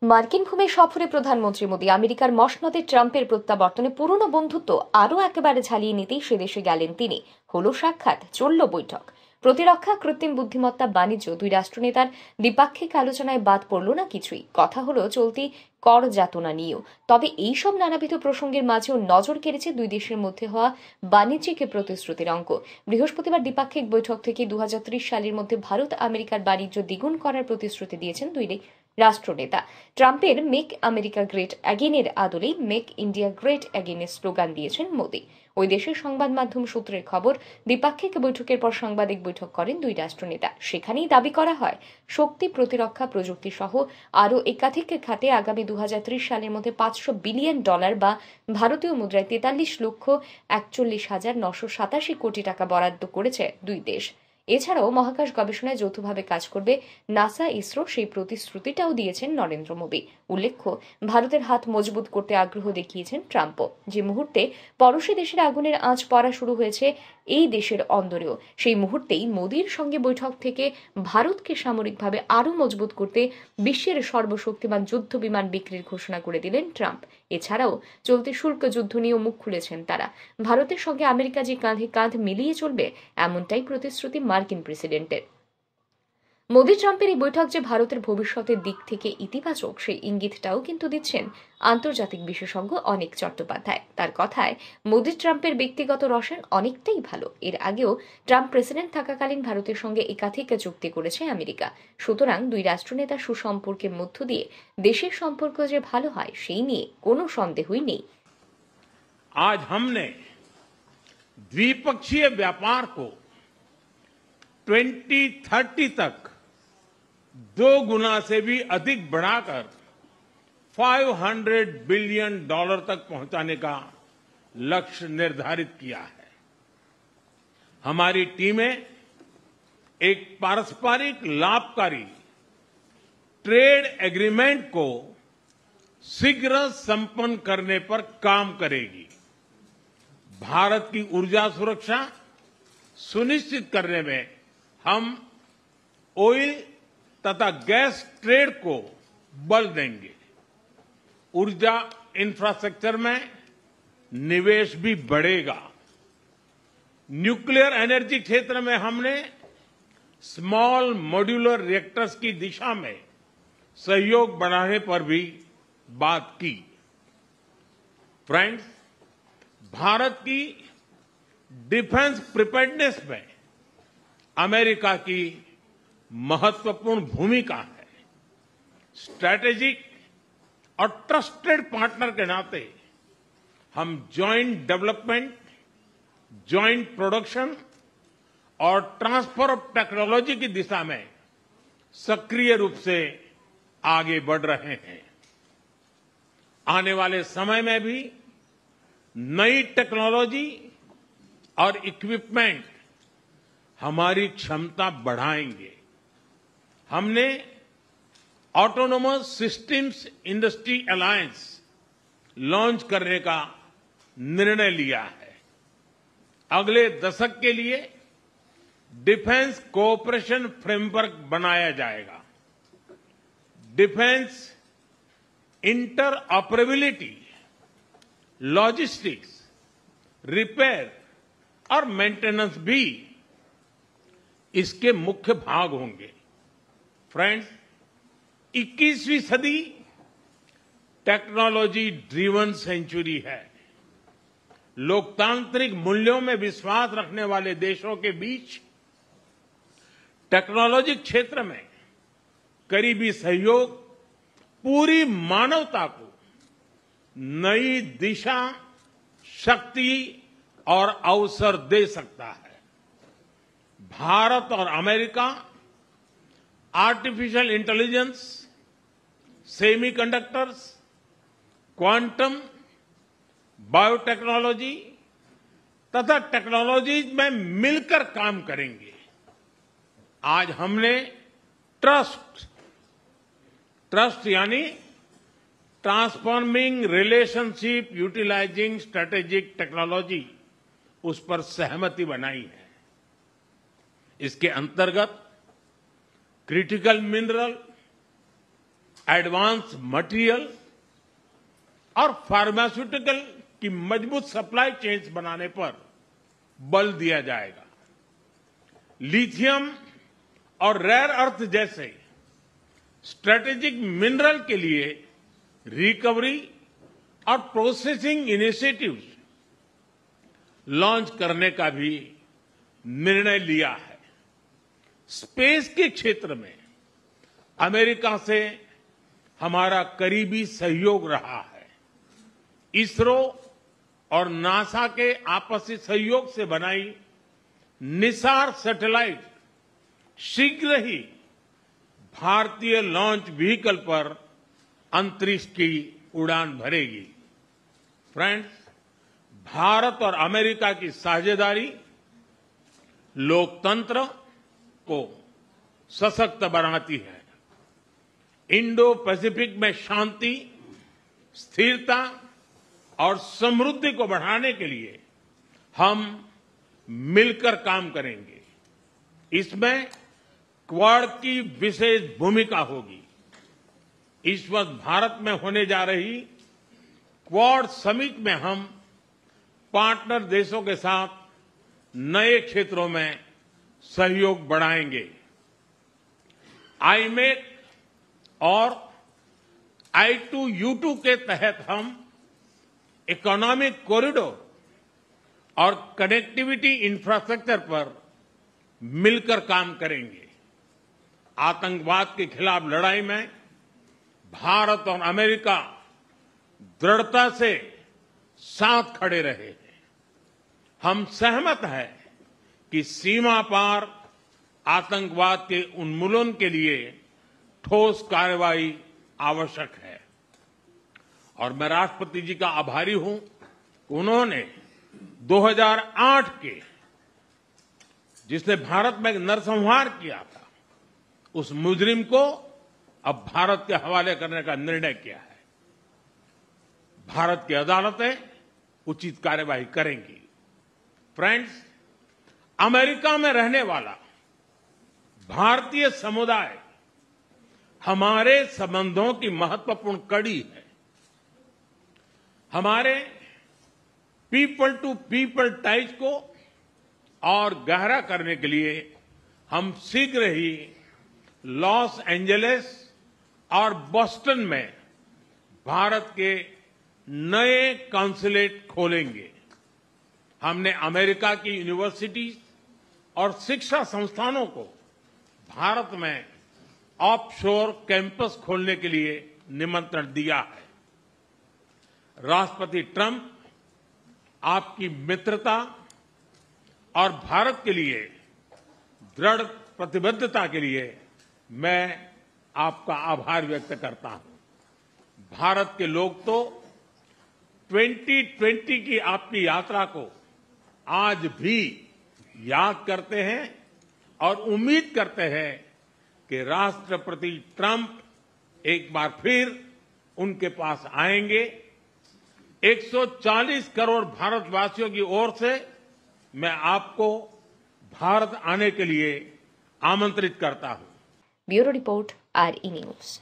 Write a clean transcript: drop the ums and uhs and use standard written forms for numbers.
মার্কিন ভূমি সফরে প্রধানমন্ত্রী মোদী আমেরিকার মসনদে ট্রাম্পের প্রত্যাবর্তনে পুরনো বন্ধুত্ব আরও একেবারে ঝালিয়ে নিতেই সে দেশে গেলেন তিনি। হলো সাক্ষাৎ, চলল বৈঠক। প্রতিরক্ষা, কৃত্রিম বুদ্ধিমত্তা, বাণিজ্য, দুই রাষ্ট্রনেতার দ্বিপাক্ষিক আলোচনায় বাদ পড়ল না কিছুই। কথা হলো চলতি কর যাতনা নিয়েও। তবে এইসব নানাবিধ প্রসঙ্গের মাঝেও নজর কেড়েছে দুই দেশের মধ্যে হওয়া বাণিজ্যিক প্রতিশ্রুতির অঙ্ক। বৃহস্পতিবার দ্বিপাক্ষিক বৈঠক থেকে 2030 সালের মধ্যে ভারত আমেরিকার বাণিজ্য দ্বিগুণ করার প্রতিশ্রুতি দিয়েছেন দুই রাষ্ট্রনেতা। ট্রাম্পের মেক আমেরিকা গ্রেট অ্যাগেনের আদলেই মেক ইন্ডিয়া গ্রেট অ্যাগেনের স্লোগান দিয়েছেন মোদী। ওই দেশের সংবাদ মাধ্যম সূত্রের খবর, দ্বিপাক্ষিক বৈঠকের পর সাংবাদিক বৈঠক করেন দুই রাষ্ট্রনেতা। সেখানেই দাবি করা হয়, শক্তি, প্রতিরক্ষা, প্রযুক্তি সহ আরও একাধিক খাতে আগামী 2030 সালের মধ্যে $500 বিলিয়ন বা ভারতীয় মুদ্রায় 43,41,987 কোটি টাকা বরাদ্দ করেছে দুই দেশ। এছাড়াও মহাকাশ গবেষণায় যৌথভাবে কাজ করবে নাসা, ইসরো, সেই প্রতিশ্রুতিটাও দিয়েছেন নরেন্দ্র মোদী। উল্লেখ্য, ভারতের হাত মজবুত করতে আগ্রহ দেখিয়েছেন ট্রাম্পও। যে মুহূর্তে পড়শি দেশের আগুনের আঁচ পড়া শুরু হয়েছে এই দেশের অন্দরেও, সেই মুহূর্তেই মোদীর সঙ্গে বৈঠক থেকে ভারতকে সামরিকভাবে আরও মজবুত করতে বিশ্বের সর্বশক্তিমান যুদ্ধ বিমান বিক্রির ঘোষণা করে দিলেন ট্রাম্প। এছাড়াও চলতি শুল্ক যুদ্ধ নিয়েও মুখ খুলেছেন তারা। ভারতের সঙ্গে আমেরিকা যে কাঁধে কাঁধ মিলিয়ে চলবে, এমনটাই প্রতিশ্রুতি মার্কিন প্রেসিডেন্টের। মোদি ট্রাম্পের এই বৈঠক যে ভারতের ভবিষ্যতের দিক থেকে ইতিবাচক, সেই ইঙ্গিতটাও কিন্তু দিচ্ছেন আন্তর্জাতিক বিশেষজ্ঞ অনিক চট্টোপাধ্যায়। তার কথায়, মোদি ট্রাম্পের ব্যক্তিগত রসায়ন অনেকটাই ভালো। এর আগেও ট্রাম্প প্রেসিডেন্ট থাকাকালীন ভারতের সঙ্গে একাধিক চুক্তি করেছে আমেরিকা। সুতরাং দুই রাষ্ট্রনেতার সুসম্পর্কের মধ্য দিয়ে দেশের সম্পর্ক যে ভালো হয়, সেই নিয়ে কোনো সন্দেহই নেই। आज हमने द्विपक्षीय व्यापार को 2030 तक 2 गुना से भी अधिक बढ़ाकर $500 बिलियन तक पहुंचाने का लक्ष्य निर्धारित किया है। हमारी टीमें एक पारस्परिक लाभकारी ट्रेड एग्रीमेंट को शीघ्र संपन्न करने पर काम करेगी। भारत की ऊर्जा सुरक्षा सुनिश्चित करने में हम ऑयल तथा गैस ट्रेड को बल देंगे। ऊर्जा इंफ्रास्ट्रक्चर में निवेश भी बढ़ेगा। न्यूक्लियर एनर्जी क्षेत्र में हमने स्मॉल मॉड्यूलर रिएक्टर्स की दिशा में सहयोग बढ़ाने पर भी बात की। फ्रेंड्स, भारत की डिफेंस प्रिपेयर्डनेस में अमेरिका की महत्वपूर्ण भूमिका है। स्ट्रैटेजिक और ट्रस्टेड पार्टनर के नाते हम जॉइंट डेवलपमेंट, जॉइंट प्रोडक्शन और ट्रांसफर ऑफ टेक्नोलॉजी की दिशा में सक्रिय रूप से आगे बढ़ रहे हैं। आने वाले समय में भी नई टेक्नोलॉजी और इक्विपमेंट हमारी क्षमता बढ़ाएंगे। हमने autonomous systems industry alliance launch करने का निर्णय लिया है। अगले दशक के लिए डिफेंस कोऑपरेशन फ्रेमवर्क बनाया जाएगा। डिफेंस इंटरऑपरेबिलिटी, लॉजिस्टिक्स, रिपेयर और मेंटेनेंस भी इसके मुख्य भाग होंगे। फ्रेंड्स, 21वीं सदी टेक्नोलॉजी ड्रिवन सेंचुरी है। लोकतांत्रिक मूल्यों में विश्वास रखने वाले देशों के बीच टेक्नोलॉजी क्षेत्र में करीबी सहयोग पूरी मानवता को नई दिशा, शक्ति और अवसर दे सकता है। भारत और America artificial intelligence, semiconductors, quantum, biotechnology तथा टेक्नोलॉजीज में मिलकर काम करेंगे। आज हमने ट्रस्ट यानी transforming relationship utilizing strategic technology, उस पर सहमति बनाई है। इसके अंतर्गत क्रिटिकल मिनरल, एडवांस मटेरियल और फार्मास्यूटिकल की मजबूत सप्लाई चेन्स बनाने पर बल दिया जाएगा। लिथियम और रेयर अर्थ जैसे स्ट्रेटेजिक मिनरल के लिए रिकवरी और प्रोसेसिंग इनिशिएटिव्स लॉन्च करने का भी निर्णय लिया है। स्पेस के क्षेत्र में अमेरिका से हमारा करीबी सहयोग रहा है। इसरो और नासा के आपसी सहयोग से बनाई निसार सैटेलाइट शीघ्र ही भारतीय लॉन्च व्हीकल पर अंतरिक्ष की उड़ान भरेगी। फ्रेंड्स, भारत और अमेरिका की साझेदारी लोकतंत्र को सशक्त बनाती है। इंडो पैसिफिक में शांति, स्थिरता और समृद्धि को बढ़ाने के लिए हम मिलकर काम करेंगे। इसमें क्वाड की विशेष भूमिका होगी। इस वक्त भारत में होने जा रही क्वाड समिट में हम पार्टनर देशों के साथ नए क्षेत्रों में सहयोग बढ़ाएंगे। आईमेक और I2U2 के तहत हम इकोनॉमिक कॉरिडोर और कनेक्टिविटी इंफ्रास्ट्रक्चर पर मिलकर काम करेंगे। आतंकवाद के खिलाफ लड़ाई में भारत और अमेरिका दृढ़ता से साथ खड़े रहे हैं। हम सहमत हैं कि सीमा पार आतंकवाद के उन्मूलन के लिए ठोस कार्रवाई आवश्यक है। और मैं राष्ट्रपति जी का आभारी हूं, उन्होंने 2008 के जिसने भारत में नरसंहार किया था, उस मुजरिम को अब भारत के हवाले करने का निर्णय किया है। भारत की अदालतें उचित कार्यवाही करेंगी। फ्रेंड्स, अमेरिका में रहने वाला भारतीय समुदाय हमारे संबंधों की महत्वपूर्ण कड़ी है। हमारे पीपल टू पीपल टाइज को और गहरा करने के लिए हम शीघ्र ही लॉस एंजलिस और बोस्टन में भारत के नए कॉन्सुलेट खोलेंगे। हमने अमेरिका की यूनिवर्सिटीज और शिक्षा संस्थानों को भारत में ऑफशोर कैंपस खोलने के लिए निमंत्रण दिया है। राष्ट्रपति ट्रंप आपकी मित्रता और भारत के लिए दृढ़ प्रतिबद्धता के लिए मैं आपका आभार व्यक्त करता हूं। भारत के लोग तो 2020 की आपकी यात्रा को आज भी याद करते हैं और उम्मीद करते हैं कि राष्ट्रपति ट्रंप एक बार फिर उनके पास आएंगे। 140 करोड़ भारतवासियों की ओर से मैं आपको भारत आने के लिए आमंत्रित करता हूं। Bureau report, RE news.